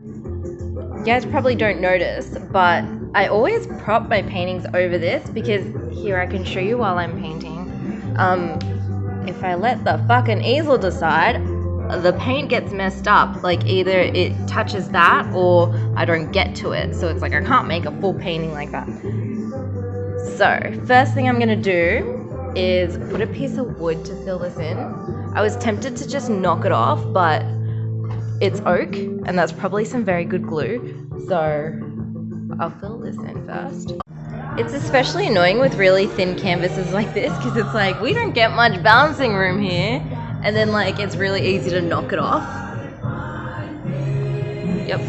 You guys probably don't notice, but I always prop my paintings over this because here I can show you while I'm painting. If I let the fucking easel decide, the paint gets messed up. Like either it touches that or I don't get to it. So it's like I can't make a full painting like that. So first thing I'm gonna do is put a piece of wood to fill this in. I was tempted to just knock it off, but it's oak and that's probably some very good glue. So I'll fill this in first. It's especially annoying with really thin canvases like this because it's like we don't get much balancing room here, and then like it's really easy to knock it off. Yep.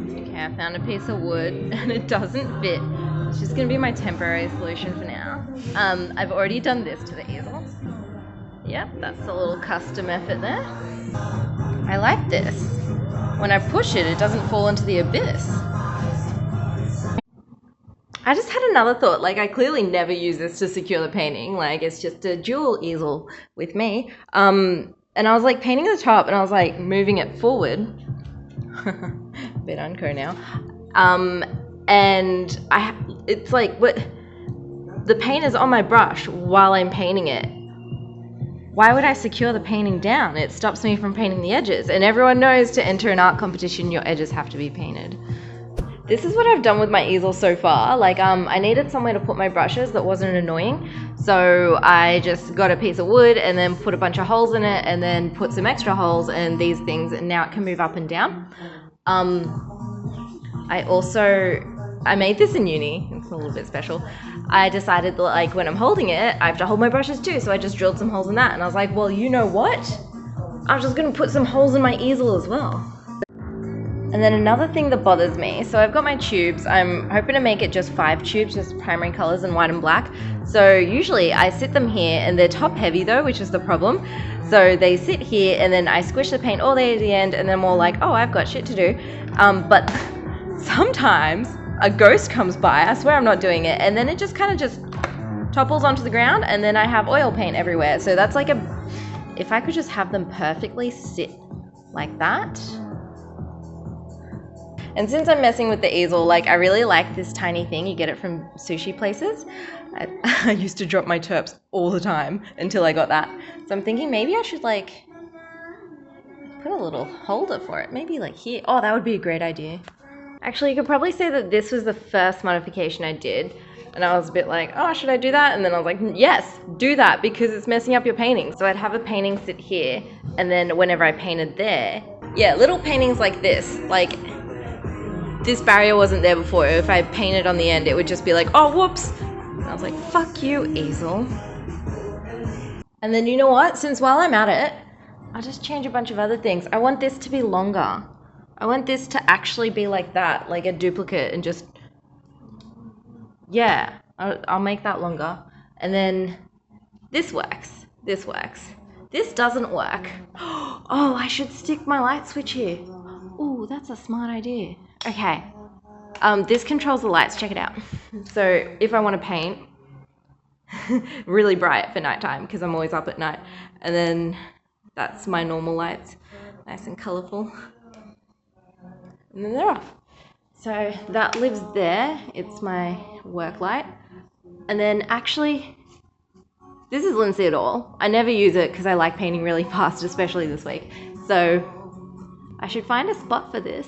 Okay, I found a piece of wood and it doesn't fit. It's just gonna be my temporary solution for now. I've already done this to the easel. Yep, that's a little custom effort there. I like this. When I push it, it doesn't fall into the abyss. I just had another thought, like I clearly never use this to secure the painting, like it's just a dual easel with me. And I was like painting the top and I was like moving it forward. A bit unco now. And it's like, what? The paint is on my brush while I'm painting it. Why would I secure the painting down? It stops me from painting the edges. And everyone knows to enter an art competition, your edges have to be painted. This is what I've done with my easel so far. Like, I needed somewhere to put my brushes that wasn't annoying. So I just got a piece of wood and then put a bunch of holes in it and then put some extra holes in these things, and now it can move up and down. I made this in uni. It's a little bit special. I decided that like when I'm holding it, I have to hold my brushes too. So I just drilled some holes in that and I was like, well, you know what? I'm just gonna put some holes in my easel as well. And then another thing that bothers me, so I've got my tubes. I'm hoping to make it just 5 tubes, just primary colors in white and black. So usually I sit them here and they're top heavy though, which is the problem. So they sit here and then I squish the paint all the way to the end and then more like, oh, I've got shit to do. But sometimes a ghost comes by, I swear I'm not doing it, and then it just kind of just topples onto the ground and then I have oil paint everywhere. So that's like if I could just have them perfectly sit like that. And since I'm messing with the easel, like I really like this tiny thing. You get it from sushi places. I used to drop my terps all the time until I got that. So I'm thinking maybe I should like put a little holder for it. Maybe like here. Oh, that would be a great idea. Actually, you could probably say that this was the first modification I did. And I was a bit like, oh, should I do that? And then I was like, yes, do that because it's messing up your painting. So I'd have a painting sit here. And then whenever I painted there, yeah, little paintings like this, like this barrier wasn't there before. If I painted on the end, it would just be like, oh, whoops. And I was like, fuck you, easel. And then you know what? Since while I'm at it, I'll just change a bunch of other things. I want this to be longer. I want this to actually be like that, like a duplicate and just, yeah, I'll make that longer. And then this works. This works. This doesn't work. Oh, I should stick my light switch here. Ooh, that's a smart idea. Okay, this controls the lights, check it out. So if I want to paint really bright for nighttime, because I'm always up at night, and then that's my normal lights, nice and colorful, and then they're off. So that lives there, it's my work light. And then actually, this is linseed oil. I never use it because I like painting really fast, especially this week. So I should find a spot for this.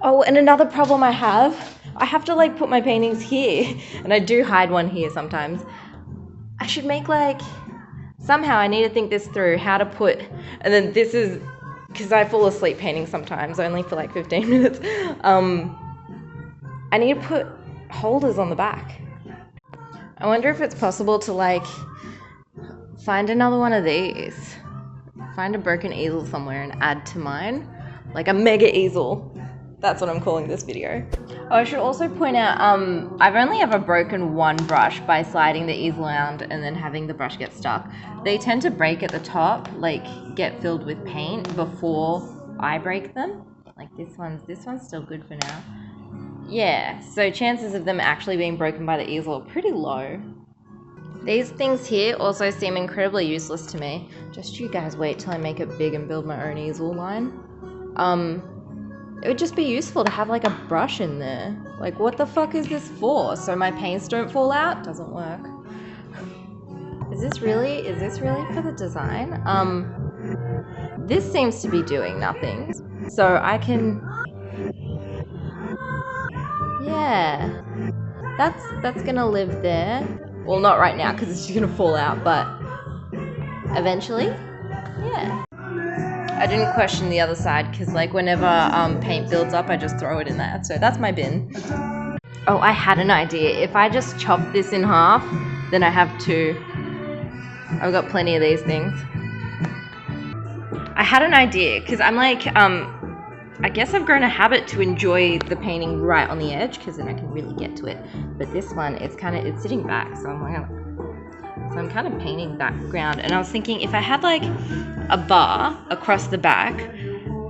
Oh, and another problem I have to like put my paintings here, and I do hide one here sometimes. I should make like, somehow I need to think this through, how to put, and then this is, because I fall asleep painting sometimes, only for like 15 minutes. I need to put holders on the back. I wonder if it's possible to like, find another one of these. Find a broken easel somewhere and add to mine. Like a mega easel. That's what I'm calling this video. Oh, I should also point out, I've only ever broken one brush by sliding the easel around and then having the brush get stuck. They tend to break at the top, like get filled with paint before I break them. Like this one's still good for now. Yeah, so chances of them actually being broken by the easel are pretty low. These things here also seem incredibly useless to me. Just you guys wait till I make it big and build my own easel line. It would just be useful to have like a brush in there. Like, what the fuck is this for? So my paints don't fall out? Doesn't work. Is this really for the design? This seems to be doing nothing. So I can, yeah, that's gonna live there. Well, not right now because it's just gonna fall out, but eventually, yeah. I didn't question the other side because like whenever paint builds up, I just throw it in there. So that's my bin. Oh, I had an idea. If I just chop this in half, then I have two. I've got plenty of these things. I had an idea because I'm like, I guess I've grown a habit to enjoy the painting right on the edge because then I can really get to it. But this one, it's sitting back, so I'm kind of painting background. And I was thinking if I had like a bar across the back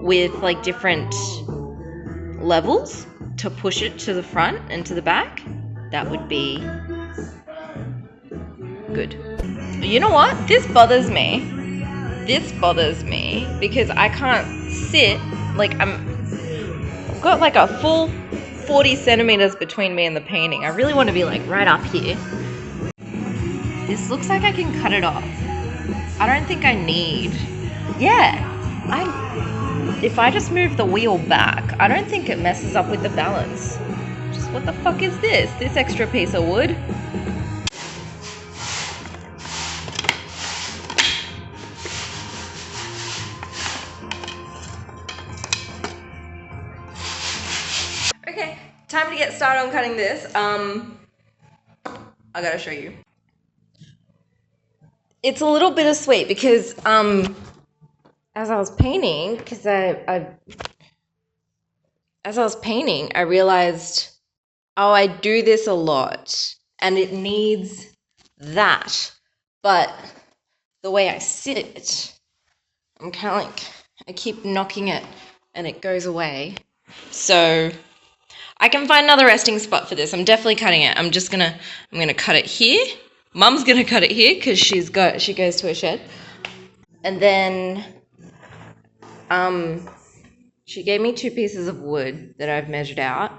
with like different levels to push it to the front and to the back, that would be good. You know what? This bothers me. This bothers me because I can't sit, like I've got like a full 40 centimeters between me and the painting. I really want to be like right up here. This looks like I can cut it off. I don't think I need. Yeah, if I just move the wheel back, I don't think it messes up with the balance. Just what the fuck is this? This extra piece of wood? Okay, time to get started on cutting this. I gotta show you. It's a little bittersweet because as I was painting, I realized, oh, I do this a lot and it needs that, but the way I sit, I'm kind of like, I keep knocking it and it goes away. So I can find another resting spot for this. I'm definitely cutting it. I'm gonna cut it here. Mum's gonna cut it here because she goes to a shed. And then she gave me 2 pieces of wood that I've measured out.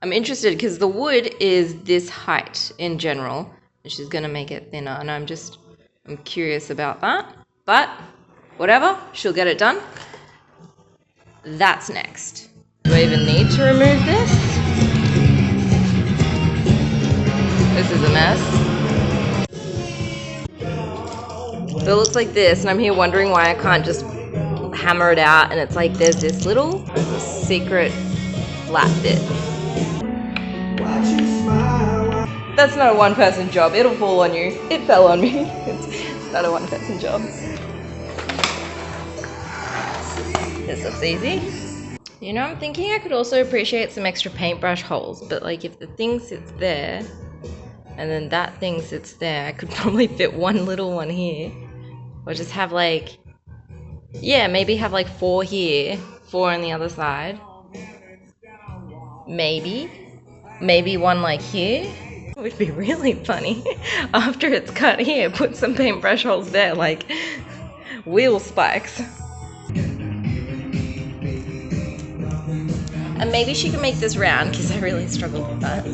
I'm interested because the wood is this height in general, and she's gonna make it thinner, and I'm curious about that. But whatever, she'll get it done. That's next. Do I even need to remove this? This is a mess. So it looks like this, and I'm here wondering why I can't just hammer it out, and it's like there's this little secret flat bit. That's not a one-person job. It'll fall on you. It fell on me. It's not a one-person job. This looks easy. You know, I'm thinking I could also appreciate some extra paintbrush holes, but like if the thing sits there and then that thing sits there, I could probably fit one little one here. Or just have like, yeah, maybe have like 4 here, 4 on the other side. Maybe one like here. It would be really funny. After it's cut here, put some paintbrush holes there, like wheel spikes. And maybe she can make this round because I really struggled with that.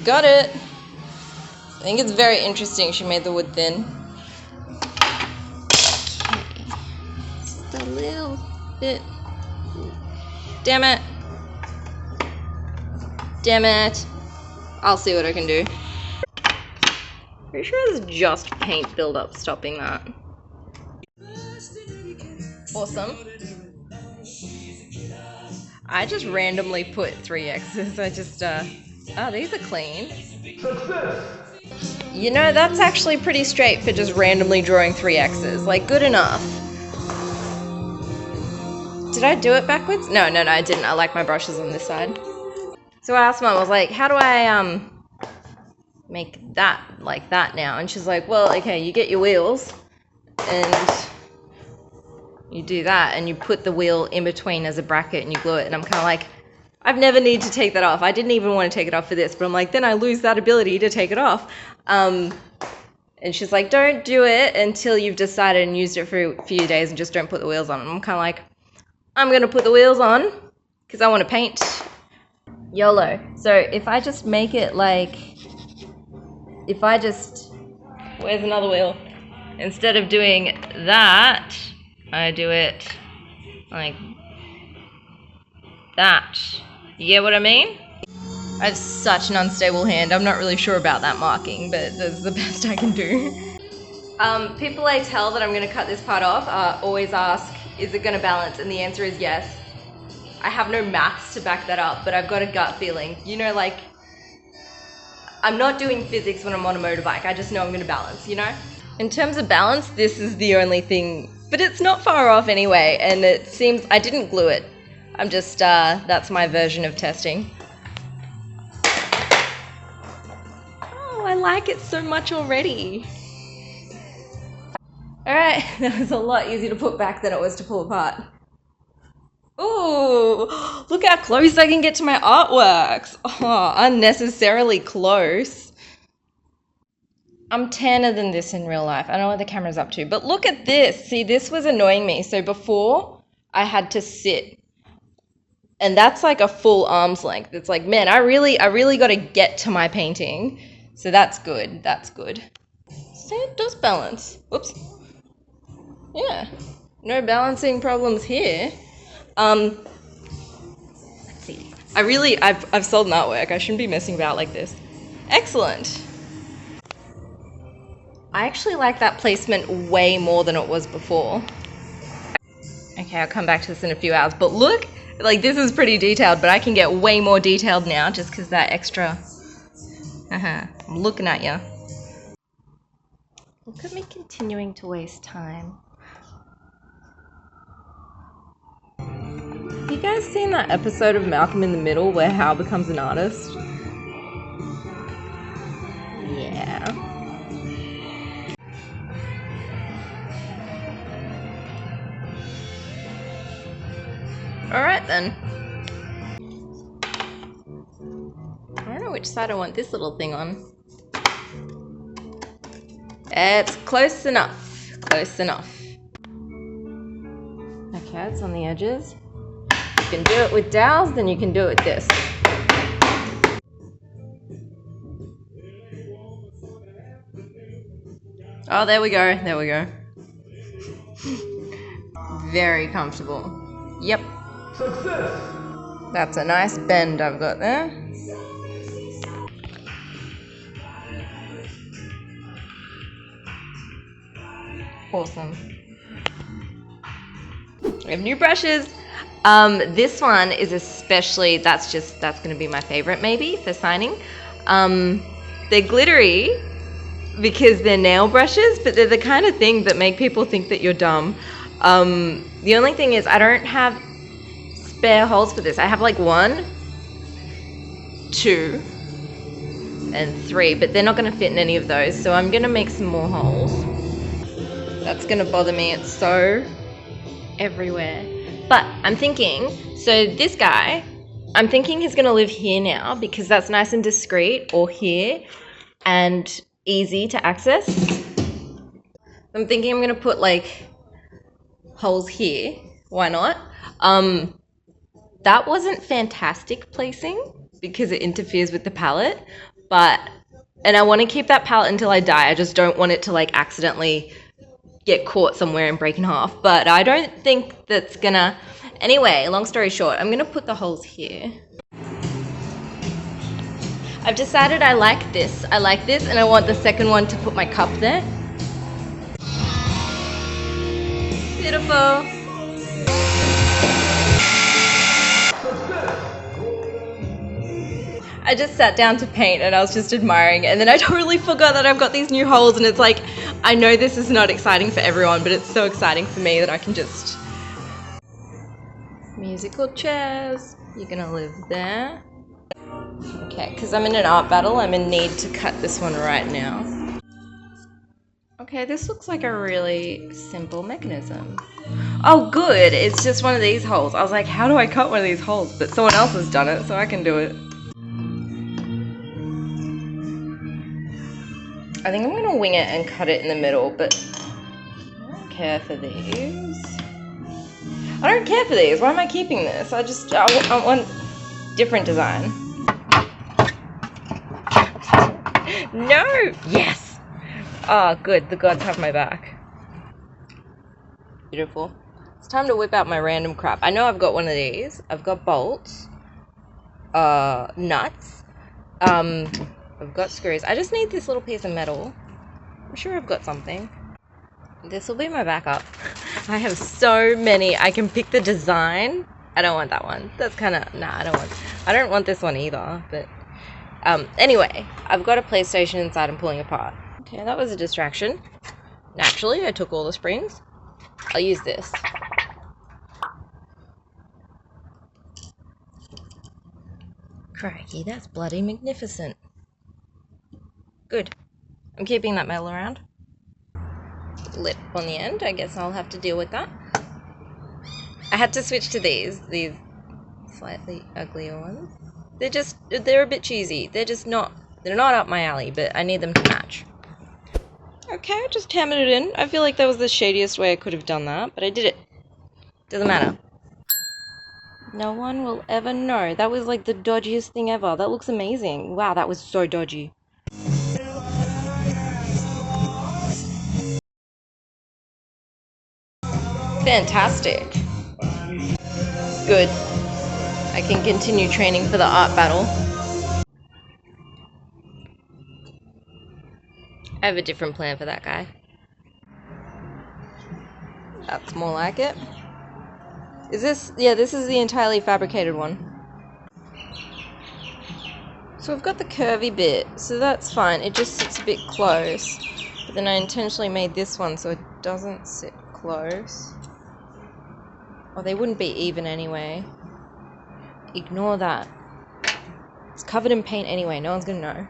Got it. I think it's very interesting she made the wood thin. Just a little bit. Damn it. Damn it. I'll see what I can do. Pretty sure there's just paint buildup stopping that. Awesome. I just randomly put 3 X's. I just, oh, these are clean. Success! You know, that's actually pretty straight for just randomly drawing 3 X's. Like, good enough. Did I do it backwards? No, I didn't. I like my brushes on this side. So I asked Mum, I was like, how do I, make that like that now? And she's like, well, okay, you get your wheels and you do that and you put the wheel in between as a bracket and you glue it. And I'm kind of like, I've never needed to take that off. I didn't even want to take it off for this, but I'm like, then I lose that ability to take it off. And And she's like, don't do it until you've decided and used it for a few days and just don't put the wheels on. And I'm kind of like, I'm going to put the wheels on because I want to paint. YOLO. So if I just make it like, where's another wheel? Instead of doing that, I do it like that. You get what I mean? I have such an unstable hand. I'm not really sure about that marking, but that's the best I can do. People I tell that I'm going to cut this part off always ask, is it going to balance? And the answer is yes. I have no maths to back that up, but I've got a gut feeling. You know, like, I'm not doing physics when I'm on a motorbike. I just know I'm going to balance, you know? In terms of balance, this is the only thing, but it's not far off anyway, and it seems, I didn't glue it. I'm just, that's my version of testing. Oh, I like it so much already. Alright, that was a lot easier to put back than it was to pull apart. Ooh, look how close I can get to my artworks. Oh, unnecessarily close. I'm tanner than this in real life. I don't know what the camera's up to, but look at this. See, this was annoying me. So before, I had to sit. And that's like a full arm's length. It's like, man, I really got to get to my painting. So that's good. That's good. See, it does balance. Whoops. Yeah. No balancing problems here. Let's see. I've sold an artwork. I shouldn't be messing about like this. Excellent. I actually like that placement way more than it was before. Okay, I'll come back to this in a few hours. But look, like this is pretty detailed, but I can get way more detailed now just because that extra. I'm looking at you. Look at me continuing to waste time. You guys seen that episode of Malcolm in the Middle where Hal becomes an artist? Yeah. Alright then. I don't know which side I want this little thing on. It's close enough. Close enough. Okay, it's on the edges. You can do it with dowels, then you can do it with this. Oh, there we go. There we go. Very comfortable. Yep. Success. That's a nice bend I've got there. Awesome. We have new brushes. This one is especially, that's going to be my favorite maybe for signing. They're glittery because they're nail brushes, but they're the kind of thing that make people think that you're dumb. The only thing is I don't have spare holes for this. I have like 1, 2, and 3, but they're not going to fit in any of those, so I'm going to make some more holes. That's going to bother me. It's so everywhere. But I'm thinking, so this guy, I'm thinking he's going to live here now because that's nice and discreet, or here, and easy to access. I'm thinking I'm going to put like holes here. Why not? That wasn't fantastic placing because it interferes with the palette, and I want to keep that palette until I die. I just don't want it to like accidentally get caught somewhere and break in half, but I don't think that's gonna. Anyway, long story short, I'm gonna put the holes here. I've decided I like this, and I want the second one to put my cup there. Beautiful. I just sat down to paint and I was just admiring it, and then I totally forgot that I've got these new holes, and it's like, I know this is not exciting for everyone, but it's so exciting for me that I can just... Musical chairs, you're gonna live there. Okay, because I'm in an art battle, I'm in need to cut this one right now. Okay, this looks like a really simple mechanism. Oh good, it's just one of these holes. I was like, how do I cut one of these holes? But someone else has done it, so I can do it. I think I'm gonna wing it and cut it in the middle, but I don't care for these. I don't care for these. Why am I keeping this? I want different design. No! Yes! Ah, good. The gods have my back. Beautiful. It's time to whip out my random crap. I know I've got one of these. I've got bolts. Nuts. I've got screws. I just need this little piece of metal. I'm sure I've got something. This will be my backup. I have so many. I can pick the design. I don't want that one. That's kind of... Nah, I don't want this one either. But anyway, I've got a PlayStation inside I'm pulling apart. Okay, that was a distraction. Naturally, I took all the springs. I'll use this. Crikey, that's bloody magnificent. Good. I'm keeping that metal around. Lip on the end. I guess I'll have to deal with that. I had to switch to these slightly uglier ones. They're a bit cheesy. They're not up my alley, but I need them to match. Okay, I just hammered it in. I feel like that was the shadiest way I could have done that, but I did it. Doesn't matter. No one will ever know. That was like the dodgiest thing ever. That looks amazing. Wow, that was so dodgy. Fantastic. Good. I can continue training for the art battle. I have a different plan for that guy. That's more like it. Is this... Yeah, this is the entirely fabricated one. So I've got the curvy bit, so that's fine. It just sits a bit close. But then I intentionally made this one so it doesn't sit close. Oh, they wouldn't be even anyway. Ignore that. It's covered in paint anyway, no one's gonna know.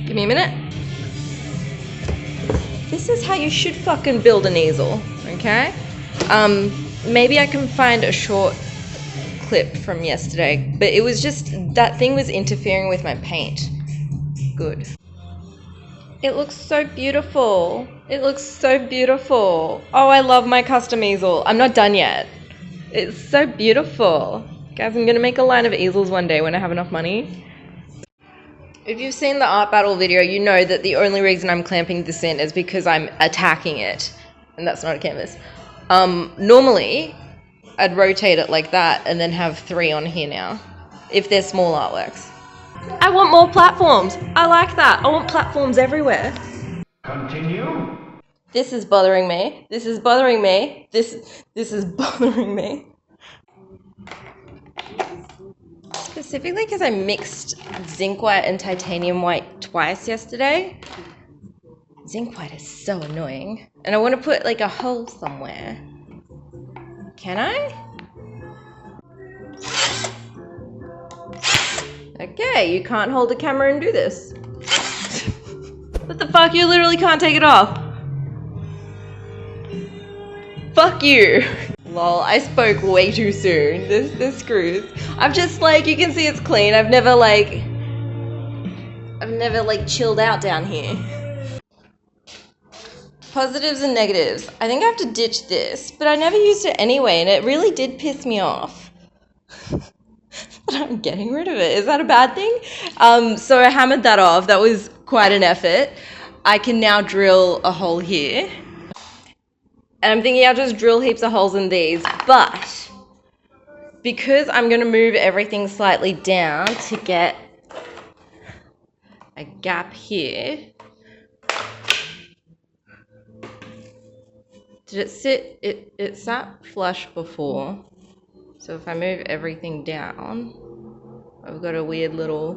Give me a minute. This is how you should fucking build an easel, okay? Maybe I can find a short clip from yesterday, but it was just, that thing was interfering with my paint. Good. It looks so beautiful. It looks so beautiful. Oh, I love my custom easel. I'm not done yet. It's so beautiful. Guys, I'm gonna make a line of easels one day when I have enough money. If you've seen the art battle video, you know that the only reason I'm clamping this in is because I'm attacking it. And that's not a canvas. Normally, I'd rotate it like that and then have 3 on here now, if they're small artworks. I want more platforms. I like that. I want platforms everywhere. Continue. This is bothering me. This is bothering me. This is bothering me. Specifically because I mixed zinc white and titanium white twice yesterday. Zinc white is so annoying. And I want to put like a hole somewhere. Can I? Okay, you can't hold the camera and do this. What the fuck? You literally can't take it off. Fuck you. Lol, I spoke way too soon. This screws. I'm just like, you can see it's clean. I've never like chilled out down here. Positives and negatives. I think I have to ditch this, but I never used it anyway, and it really did piss me off. But I'm getting rid of it. Is that a bad thing? So I hammered that off. That was quite an effort. I can now drill a hole here. And I'm thinking I'll just drill heaps of holes in these, but because I'm going to move everything slightly down to get a gap here. Did it sit? It sat flush before. So if I move everything down, I've got a weird little...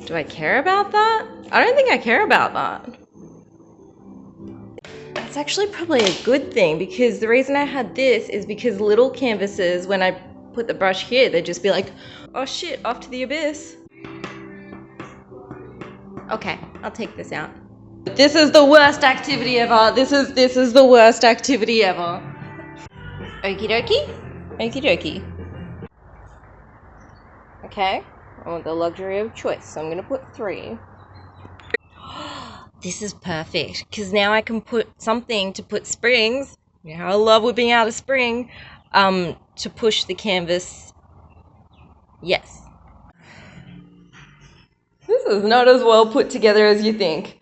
Do I care about that? I don't think I care about that. That's actually probably a good thing, because the reason I had this is because little canvases, when I put the brush here, they'd just be like, oh shit, off to the abyss. Okay, I'll take this out. This is the worst activity ever. This is the worst activity ever. Okie dokie. Okie dokie. Okay, I want the luxury of choice, so I'm gonna put 3. This is perfect, because now I can put something to put springs. You know, I love whipping out a spring, to push the canvas. Yes. This is not as well put together as you think.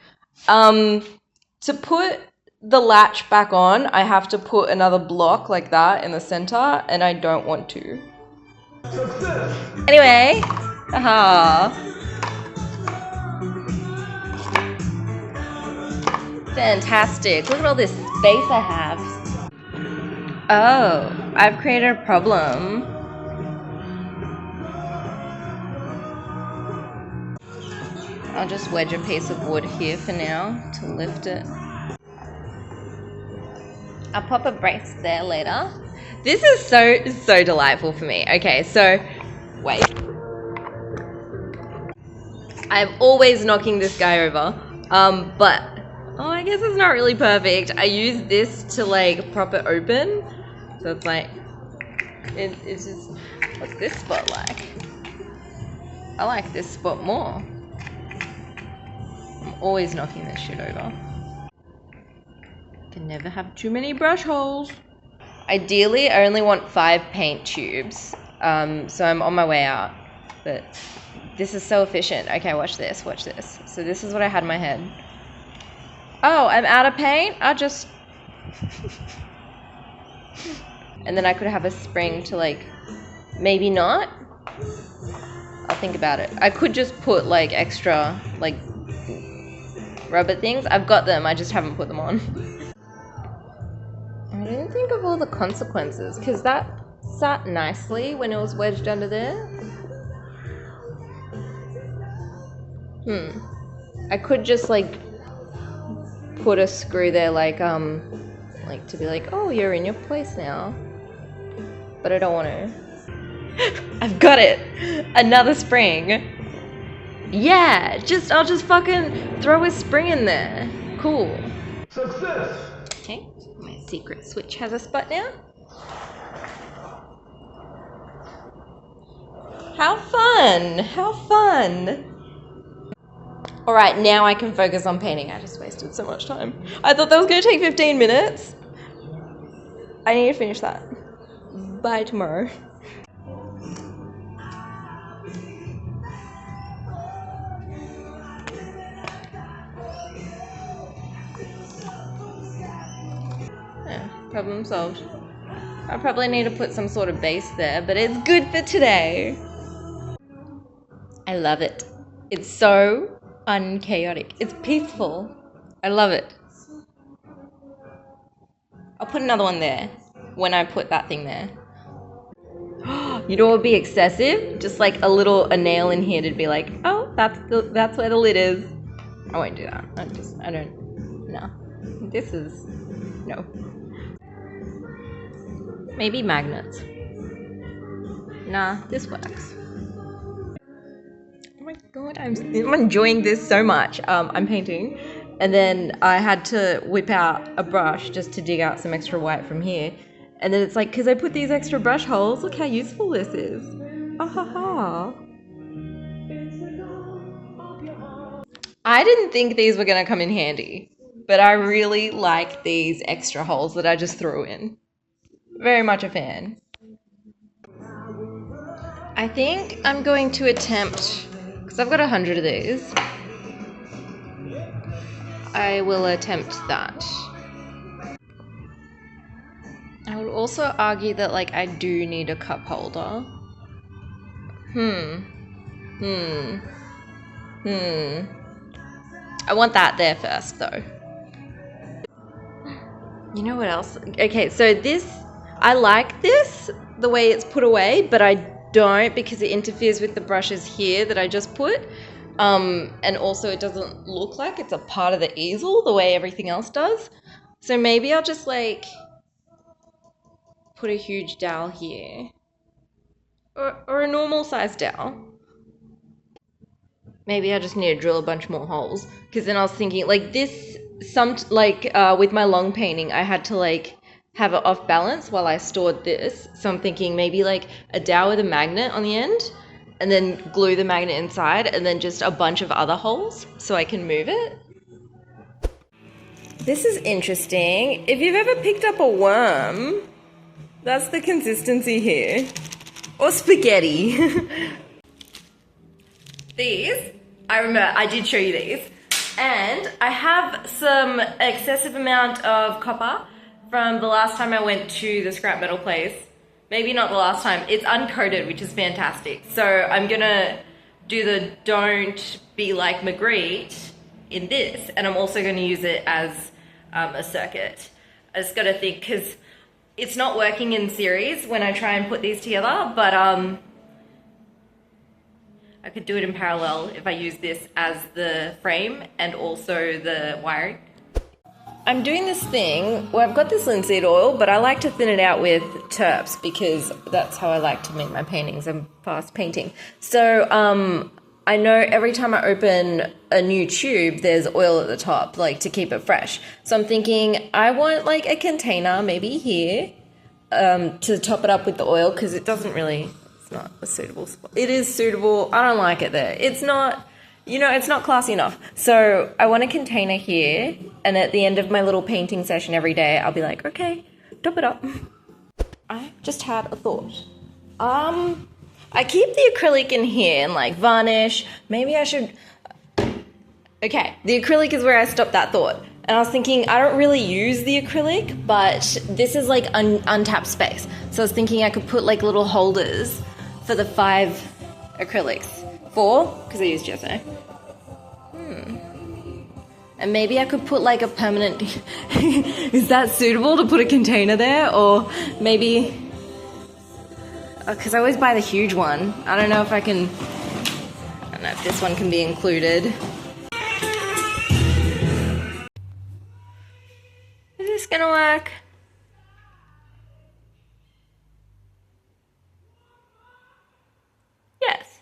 To put the latch back on, I have to put another block like that in the center, and I don't want to. Anyway, haha. Fantastic. Look at all this space I have. Oh, I've created a problem. I'll just wedge a piece of wood here for now to lift it. I'll pop a brace there later. This is so delightful for me. Okay, so wait. I'm always knocking this guy over. But oh, I guess it's not really perfect. I use this to like prop it open. So it's like it's just, what's this spot like? I like this spot more. I'm always knocking this shit over. Can never have too many brush holes. Ideally, I only want 5 paint tubes. So I'm on my way out. But this is so efficient. Okay, watch this, watch this. So this is what I had in my head. Oh, I'm out of paint? I'll just... And then I could have a spring to like, maybe not. I'll think about it. I could just put like extra like rubber things. I've got them, I just haven't put them on. I didn't think of all the consequences, because that sat nicely when it was wedged under there. I could just like put a screw there like to be like, oh, you're in your place now. But I don't want to. I've got it! Another spring. Yeah, I'll just fucking throw a spring in there. Cool. Success! Okay, my secret switch has a spot now. How fun! How fun! Alright, now I can focus on painting. I just wasted so much time. I thought that was going to take 15 minutes. I need to finish that by tomorrow. Yeah, problem solved. I probably need to put some sort of base there, but it's good for today. I love it. It's so unchaotic. It's peaceful. I love it. I'll put another one there when I put that thing there. You know what would be excessive? Just like a nail in here to be like, oh, that's where the lid is. I won't do that. No. This is, no. Maybe magnets. Nah, this works. Oh my god, I'm enjoying this so much. I'm painting, and then I had to whip out a brush just to dig out some extra white from here. And then it's like, because I put these extra brush holes, look how useful this is. Ah ha ha. I didn't think these were going to come in handy, but I really like these extra holes that I just threw in. Very much a fan. I think I'm going to attempt, because I've got 100 of these, I will attempt that. I would also argue that like I do need a cup holder. I want that there first though. You know what else? Okay, so this, I like this, the way it's put away, but I don't because it interferes with the brushes here that I just put. And also it doesn't look like it's a part of the easel the way everything else does. So maybe I'll just like put a huge dowel here. Or a normal size dowel. Maybe I just need to drill a bunch more holes. Because then I was thinking, like this, with my long painting, I had to like have it off balance while I stored this. So I'm thinking maybe like a dowel with a magnet on the end. and then glue the magnet inside, and then just a bunch of other holes so I can move it. This is interesting. If you've ever picked up a worm, that's the consistency here. Or spaghetti. These, I remember, I did show you these. And I have some excessive amount of copper from the last time I went to the scrap metal place. Maybe not the last time. It's uncoated, which is fantastic. So I'm gonna do the Don't Be Like Magritte in this, and I'm also gonna use it as a circuit. I just gotta think, because it's not working in series when I try and put these together, but I could do it in parallel if I use this as the frame and also the wiring. I'm doing this thing where I've got this linseed oil, but I like to thin it out with terps because that's how I like to make my paintings. I'm fast painting. So I know every time I open a new tube, there's oil at the top, like to keep it fresh. So I'm thinking I want like a container, maybe here, to top it up with the oil, because it doesn't really, it's not a suitable spot. It is suitable. I don't like it there. It's not, you know, it's not classy enough. So I want a container here, and at the end of my little painting session every day, I'll be like, okay, top it up. I just had a thought. I keep the acrylic in here and like varnish. Maybe I should... Okay, the acrylic is where I stopped that thought. And I was thinking, I don't really use the acrylic, but this is like untapped space. So I was thinking I could put like little holders for the 5 acrylics. 4, because I use gesso. And maybe I could put like a permanent... Is that suitable to put a container there? Or maybe... Because I always buy the huge one. I don't know if I can... I don't know if this one can be included. Is this gonna work? Yes.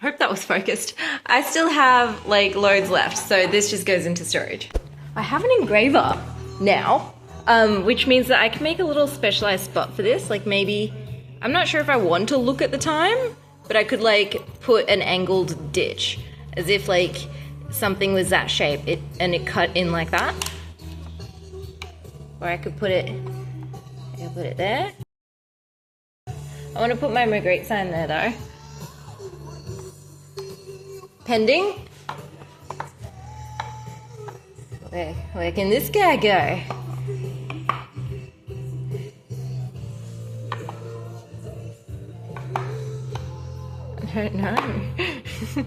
Hope that was focused. I still have like loads left, so this just goes into storage. I have an engraver now. Which means that I can make a little specialized spot for this, like maybe, I'm not sure if I want to look at the time, but I could like put an angled ditch, as if like something was that shape, and it cut in like that. Or I could put it there. I want to put my Magritte sign there though. Pending. Where can this guy go? I don't know.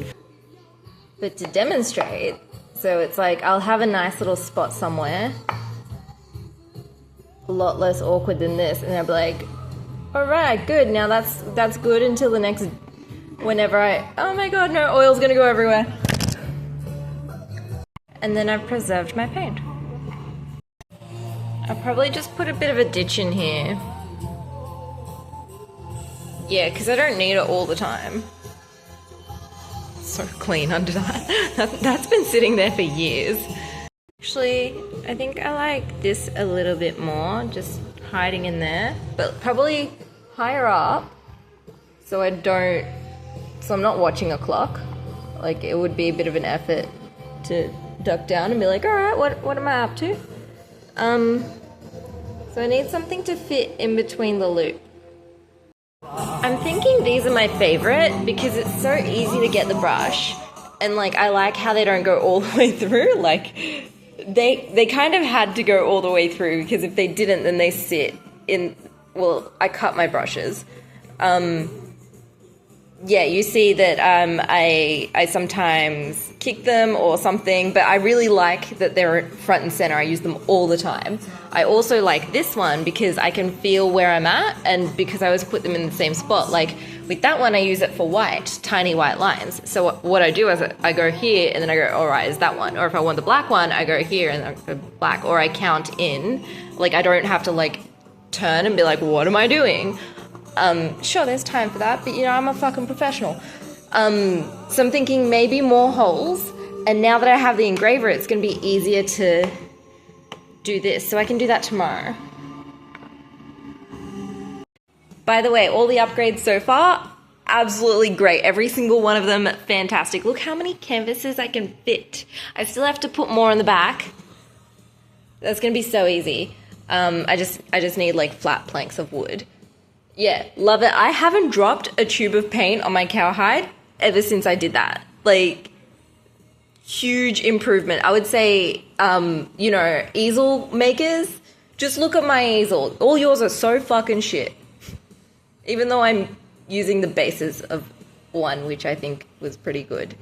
But to demonstrate, so it's like I'll have a nice little spot somewhere, a lot less awkward than this, and I'll be like, all right, good, now that's good until the next, whenever oh my god, no, oil's gonna go everywhere. And then I've preserved my paint. I'll probably just put a bit of a ditch in here. Yeah, because I don't need it all the time. So clean under that. That's been sitting there for years. Actually, I think I like this a little bit more, just hiding in there, but probably higher up, so I'm not watching a clock. Like, it would be a bit of an effort to duck down and be like, all right, what am I up to? So I need something to fit in between the loop. I'm thinking these are my favorite because it's so easy to get the brush, and like I like how they don't go all the way through. Like they kind of had to go all the way through, because if they didn't, then they sit in, well, I cut my brushes. Yeah, you see that I sometimes kick them or something, but I really like that they're front and center. I use them all the time. I also like this one because I can feel where I'm at, and because I always put them in the same spot. Like with that one, I use it for white, tiny white lines. So what I do is I go here and then I go, all right, is that one? Or if I want the black one, I go here and I go black, or I count in. Like I don't have to like turn and be like, what am I doing? Sure, there's time for that, but you know, I'm a fucking professional. So I'm thinking maybe more holes, and now that I have the engraver, it's going to be easier to do this, so I can do that tomorrow. By the way, all the upgrades so far, absolutely great. Every single one of them, fantastic. Look how many canvases I can fit. I still have to put more on the back. That's gonna be so easy. I just need like flat planks of wood. Yeah, love it. I haven't dropped a tube of paint on my cowhide ever since I did that. Like, huge improvement. I would say, you know, easel makers, just look at my easel. All yours are so fucking shit. Even though I'm using the basis of one, which I think was pretty good.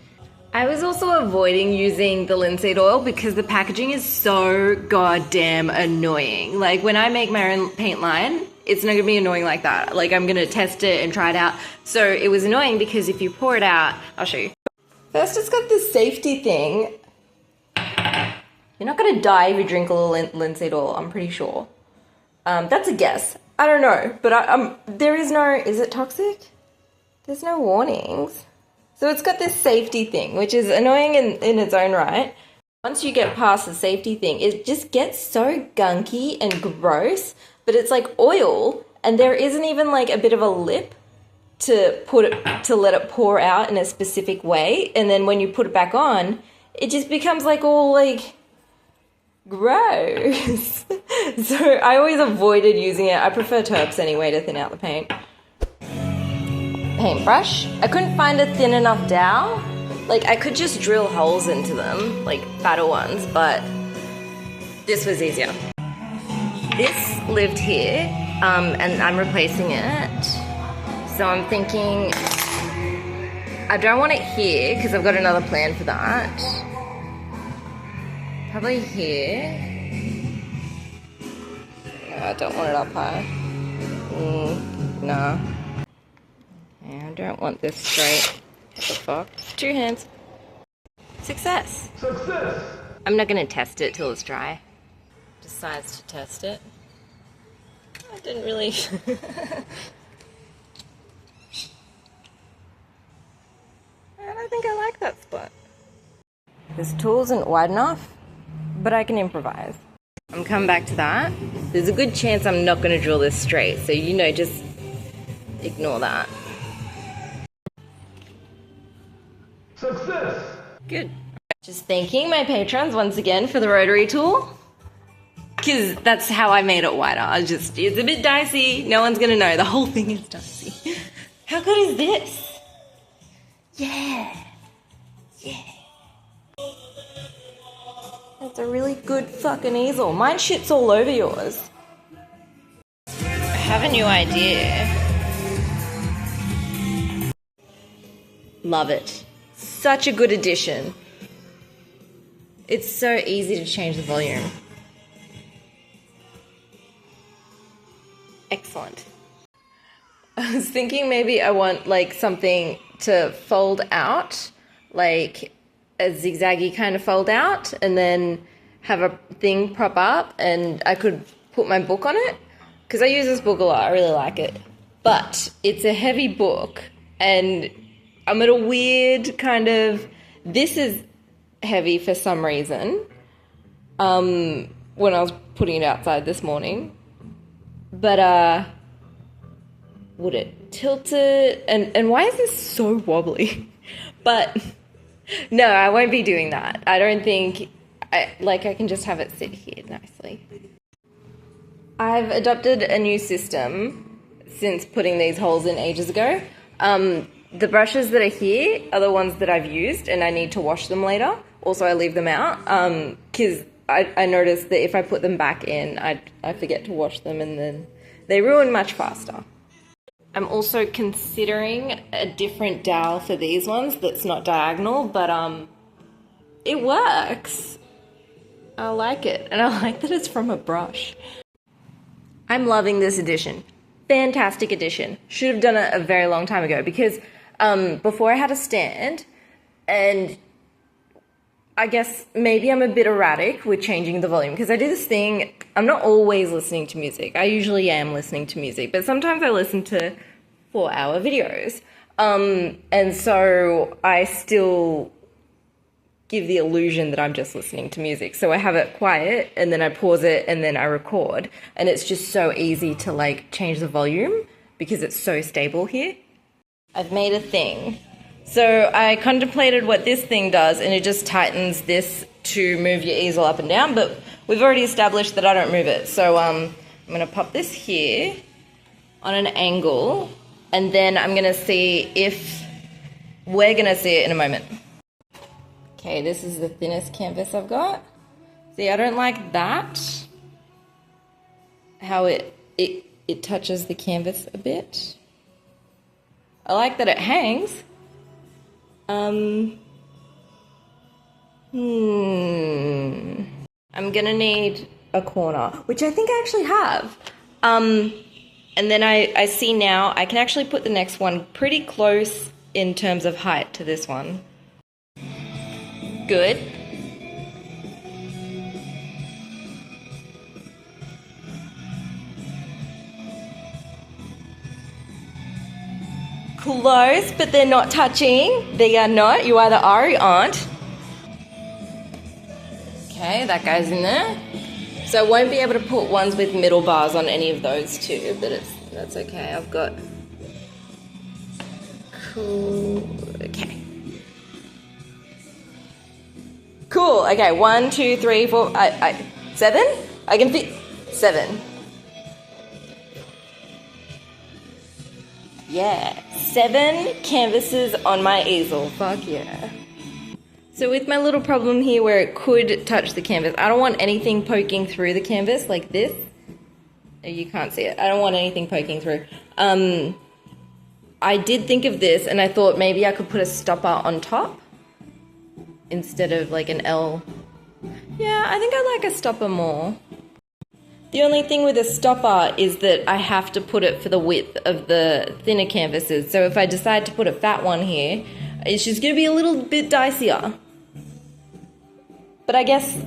I was also avoiding using the linseed oil because the packaging is so goddamn annoying. Like, when I make my own paint line, it's not gonna be annoying like that. Like, I'm gonna test it and try it out. So it was annoying because if you pour it out, I'll show you. First, it's got this safety thing. You're not gonna die if you drink a little linseed oil, I'm pretty sure. That's a guess. I don't know, but there is no, is it toxic? There's no warnings. So it's got this safety thing, which is annoying in its own right. Once you get past the safety thing, it just gets so gunky and gross, but it's like oil, and there isn't even like a bit of a lip to let it pour out in a specific way, and then when you put it back on, it just becomes like all like gross. So I always avoided using it. I prefer Terps anyway to thin out the paint. Paintbrush. I couldn't find a thin enough dowel. Like, I could just drill holes into them, like fatter ones, but this was easier. This lived here, and I'm replacing it. So I'm thinking, I don't want it here because I've got another plan for that. Probably here. No, I don't want it up high. No. I don't want this straight. What the fuck? 2 hands. Success! Success! I'm not gonna test it till it's dry. Decides to test it. I didn't really... I don't think I like that spot. This tool isn't wide enough, but I can improvise. I'm coming back to that. There's a good chance I'm not gonna drill this straight, so you know, just ignore that. Success! Good. Just thanking my patrons once again for the rotary tool. Because that's how I made it wider. It's a bit dicey. No one's gonna know. The whole thing is dicey. How good is this? Yeah. Yeah. That's a really good fucking easel. Mine shits all over yours. I have a new idea. Love it. Such a good addition. It's so easy to change the volume. Excellent. I was thinking maybe I want like something to fold out, like a zigzaggy kind of fold out, and then have a thing prop up, and I could put my book on it because I use this book a lot. I really like it, but it's a heavy book, and I'm at a weird kind of, this is heavy for some reason, when I was putting it outside this morning, but would it tilt it, and why is this so wobbly? But no, I won't be doing that. I don't think, I can just have it sit here nicely. I've adopted a new system since putting these holes in ages ago. The brushes that are here are the ones that I've used, and I need to wash them later. Also, I leave them out because I noticed that if I put them back in, I forget to wash them, and then they ruin much faster. I'm also considering a different dowel for these ones that's not diagonal, but it works. I like it, and I like that it's from a brush. I'm loving this edition. Fantastic edition. Should have done it a very long time ago because before I had a stand, and I guess maybe I'm a bit erratic with changing the volume because I do this thing, I'm not always listening to music. I usually am listening to music, but sometimes I listen to 4-hour videos. And so I still give the illusion that I'm just listening to music. So I have it quiet, and then I pause it, and then I record. And it's just so easy to like change the volume because it's so stable here. I've made a thing. So I contemplated what this thing does, and it just tightens this to move your easel up and down, but we've already established that I don't move it. So I'm gonna pop this here on an angle, and then I'm gonna see if, we're gonna see it in a moment. Okay, this is the thinnest canvas I've got. See, I don't like that, how it touches the canvas a bit. I like that it hangs. I'm gonna need a corner, which I think I actually have. And then I see now I can actually put the next one pretty close in terms of height to this one. Good. Close, but they're not touching. They are not. You either are or you aren't. Okay, that goes in there. So I won't be able to put ones with middle bars on any of those two, but that's okay. I've got... Cool. Okay. Cool. Okay, 1, 2, 3, 4, 7? I can fit 7. Yeah, 7 canvases on my easel. Fuck yeah. So with my little problem here where it could touch the canvas, I don't want anything poking through the canvas like this. You can't see it. I don't want anything poking through. I did think of this, and I thought maybe I could put a stopper on top instead of like an L. Yeah, I think I like a stopper more. The only thing with a stopper is that I have to put it for the width of the thinner canvases. So if I decide to put a fat one here, it's just going to be a little bit dicier. But I guess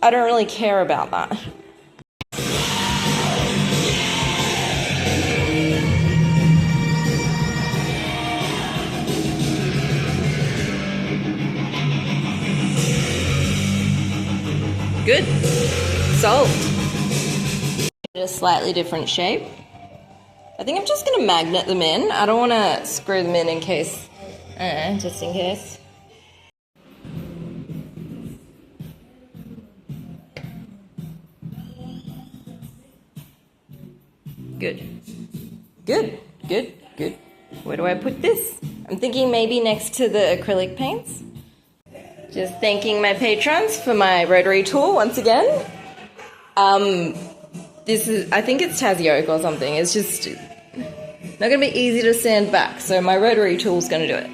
I don't really care about that. Good. Solved. A slightly different shape. I think I'm just going to magnet them in. I don't want to screw them in case, just in case. Good. Good, good, good. Where do I put this? I'm thinking maybe next to the acrylic paints. Just thanking my patrons for my rotary tool once again. This is, I think it's Tassie Oak or something. It's just not going to be easy to sand back, so my rotary tool's going to do it.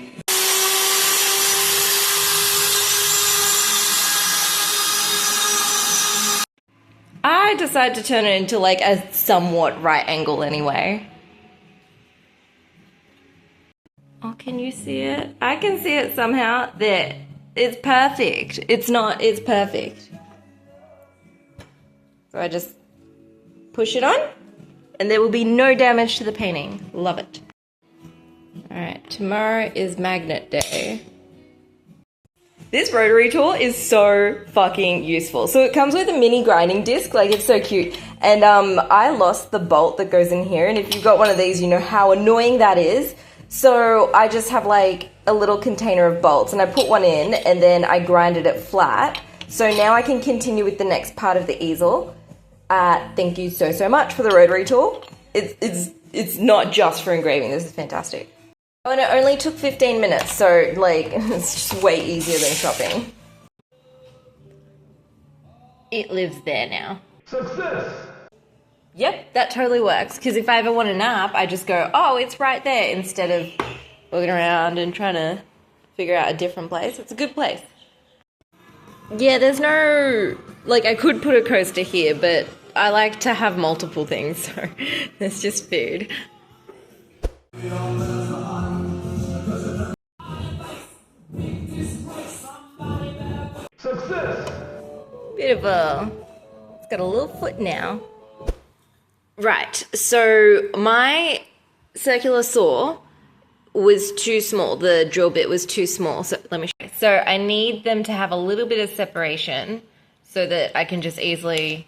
I decided to turn it into like a somewhat right angle anyway. Oh, can you see it? I can see it somehow. There. It's perfect. It's not, it's perfect. So I just push it on, and there will be no damage to the painting. Love it. Alright, tomorrow is magnet day. This rotary tool is so fucking useful. So it comes with a mini grinding disc, like it's so cute. And I lost the bolt that goes in here, and if you've got one of these, you know how annoying that is. So I just have like a little container of bolts, and I put one in, and then I grinded it flat. So now I can continue with the next part of the easel. Thank you so, so much for the rotary tool. It's not just for engraving. This is fantastic. Oh, and it only took 15 minutes, so like it's just way easier than shopping. It lives there now. Success! Yep, that totally works, because if I ever want a nap, I just go, oh, it's right there, instead of looking around and trying to figure out a different place. It's a good place. Yeah, there's no, like, I could put a coaster here, but I like to have multiple things, so there's just food. Success! Beautiful. It's got a little foot now. Right, so my circular saw was too small. The drill bit was too small. So let me show you. So I need them to have a little bit of separation so that I can just easily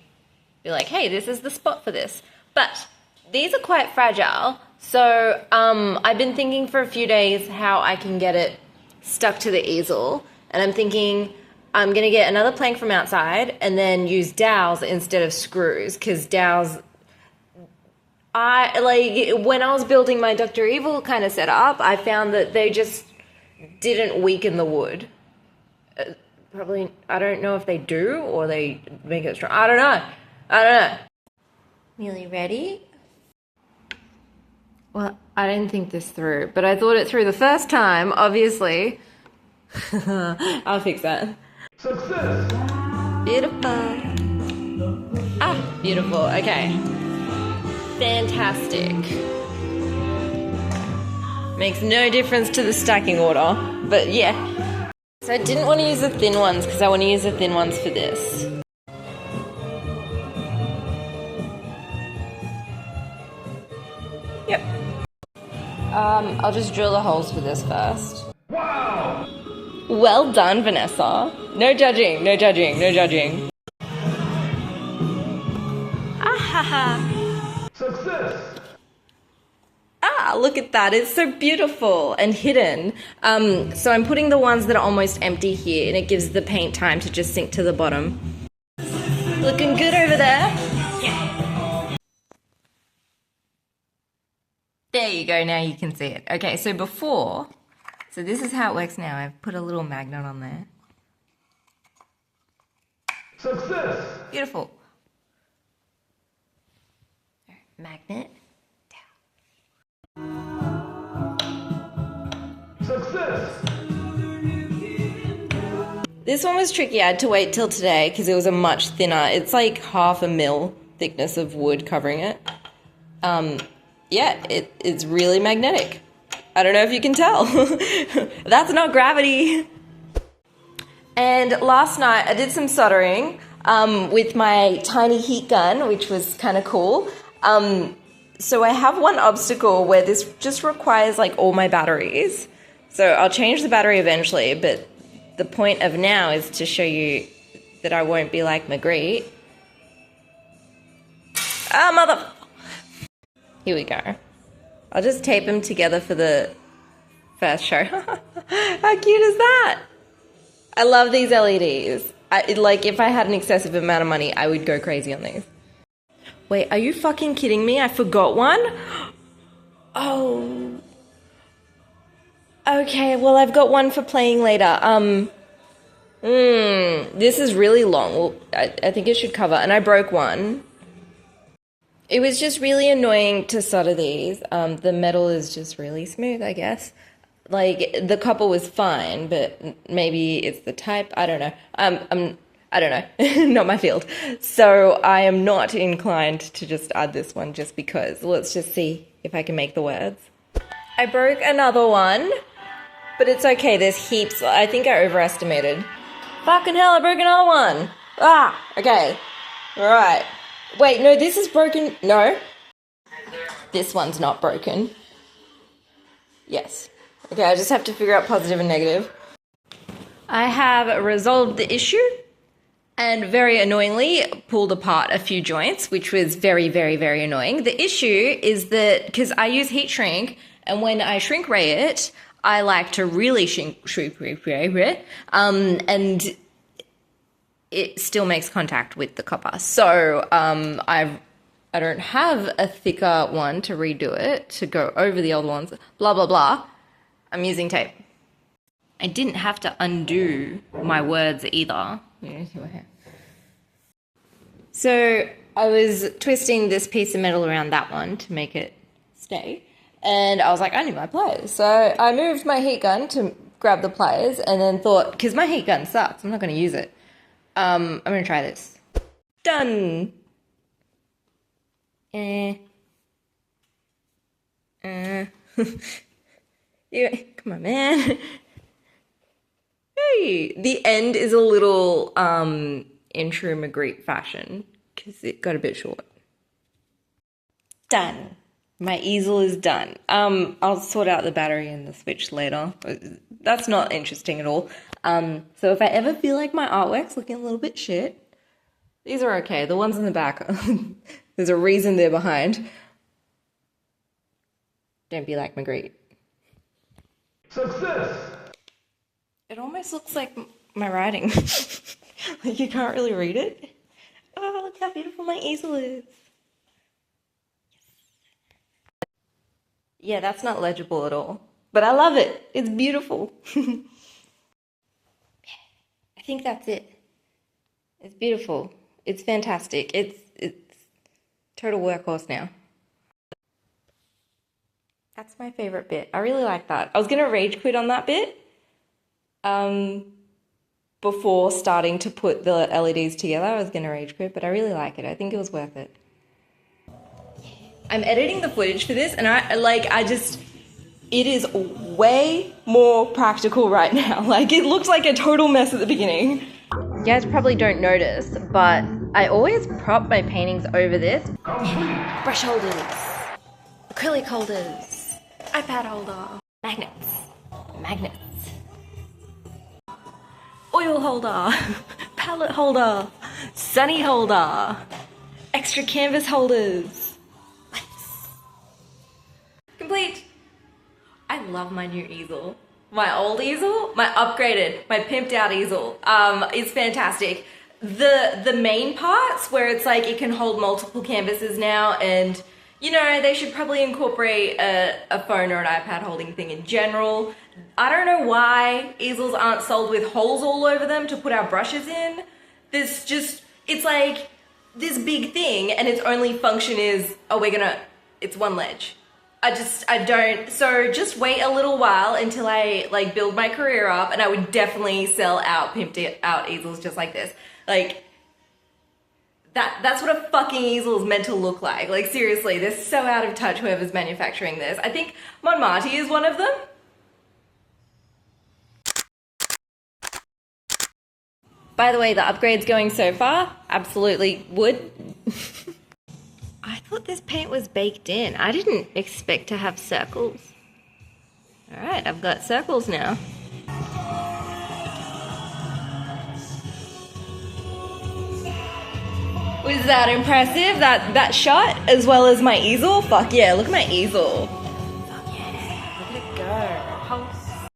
be like, hey, this is the spot for this. But these are quite fragile. So I've been thinking for a few days how I can get it stuck to the easel. And I'm thinking I'm going to get another plank from outside and then use dowels instead of screws. Because dowels, when I was building my Dr. Evil kind of setup, I found that they just didn't weaken the wood. Probably, I don't know if they do or they make it strong. I don't know. Nearly ready? Well, I didn't think this through, but I thought it through the first time, obviously. I'll fix that. Success! Beautiful. Ah, beautiful. Okay. Fantastic. Makes no difference to the stacking order, but yeah. So I didn't want to use the thin ones because I want to use the thin ones for this. Yep. I'll just drill the holes for this first. Wow! Well done, Vanessa. No judging, no judging, no judging. Ah, Success! ah, look at that. It's so beautiful and hidden. So I'm putting the ones that are almost empty here, and it gives the paint time to just sink to the bottom. Looking good over there. Yeah. There you go, now you can see it. Okay, so so this is how it works now. I've put a little magnet on there. Success! Beautiful. Magnet. Success! This one was tricky. I had to wait till today because it was a much thinner. It's like 1/2 mil thickness of wood covering it. Yeah, it's really magnetic. I don't know if you can tell. That's not gravity. And last night I did some soldering with my tiny heat gun, which was kind of cool. So I have one obstacle where this just requires like all my batteries. So I'll change the battery eventually, but the point of now is to show you that I won't be like Magritte. Ah, mother... Here we go. I'll just tape them together for the first show. How cute is that? I love these LEDs. If I had an excessive amount of money, I would go crazy on these. Wait, are you fucking kidding me? I forgot one? Oh. Okay, well, I've got one for playing later. This is really long. Well, I think it should cover. And I broke one. It was just really annoying to solder these. The metal is just really smooth, I guess. Like, the copper was fine, but maybe it's the type. I don't know. I don't know. Not my field. So I am not inclined to just add this one just because. Let's just see if I can make the words. I broke another one, but it's okay. There's heaps. I think I overestimated. Fucking hell, I broke another one. Ah, okay. All right. Wait, no, this is broken. No. This one's not broken. Yes. Okay, I just have to figure out positive and negative. I have resolved the issue and very annoyingly pulled apart a few joints, which was very, very, very annoying. The issue is that, because I use heat shrink, and when I shrink ray it, I like to really shrink ray, and it still makes contact with the copper. So I don't have a thicker one to redo it, to go over the old ones, blah, blah, blah. I'm using tape. I didn't have to undo my words either. So I was twisting this piece of metal around that one to make it stay. And I was like, I need my pliers. So I moved my heat gun to grab the pliers and then thought, because my heat gun sucks, I'm not going to use it. I'm going to try this. Done. Come on, man. Hey, the end is a little in true Magritte fashion because it got a bit short. Done. My easel is done. I'll sort out the battery and the switch later. That's not interesting at all. So if I ever feel like my artwork's looking a little bit shit, these are okay. The ones in the back, there's a reason they're behind. Don't be like Magritte. Success! It almost looks like my writing. Like you can't really read it. Oh, look how beautiful my easel is. Yes. Yeah, that's not legible at all. But I love it. It's beautiful. I think that's it. It's beautiful. It's fantastic. It's total workhorse now. That's my favorite bit. I really like that. I was gonna rage quit on that bit before starting to put the LEDs together. I was gonna rage quit, but I really like it. I think it was worth it. I'm editing the footage for this, and it is way more practical right now. Like, it looks like a total mess at the beginning. You guys probably don't notice, but I always prop my paintings over this. Complete! Brush holders, acrylic holders, iPad holder, magnets, oil holder, palette holder, sunny holder, extra canvas holders. Lights. Complete. I love my new easel. My old easel, my upgraded, my pimped out easel. It's fantastic. The main parts where it's like it can hold multiple canvases now, and you know, they should probably incorporate a phone or an iPad holding thing in general. I don't know why easels aren't sold with holes all over them to put our brushes in. It's like this big thing and its only function is, it's one ledge. So just wait a little while until I like build my career up, and I would definitely sell out pimped out easels just like this. Like, that's what a fucking easel is meant to look like. Like, seriously, they're so out of touch, whoever's manufacturing this. I think Montmartre is one of them. By the way, the upgrade's going so far. Absolutely would. I thought this paint was baked in. I didn't expect to have circles. All right, I've got circles now. Was that impressive? That shot as well as my easel? Fuck yeah, look at my easel.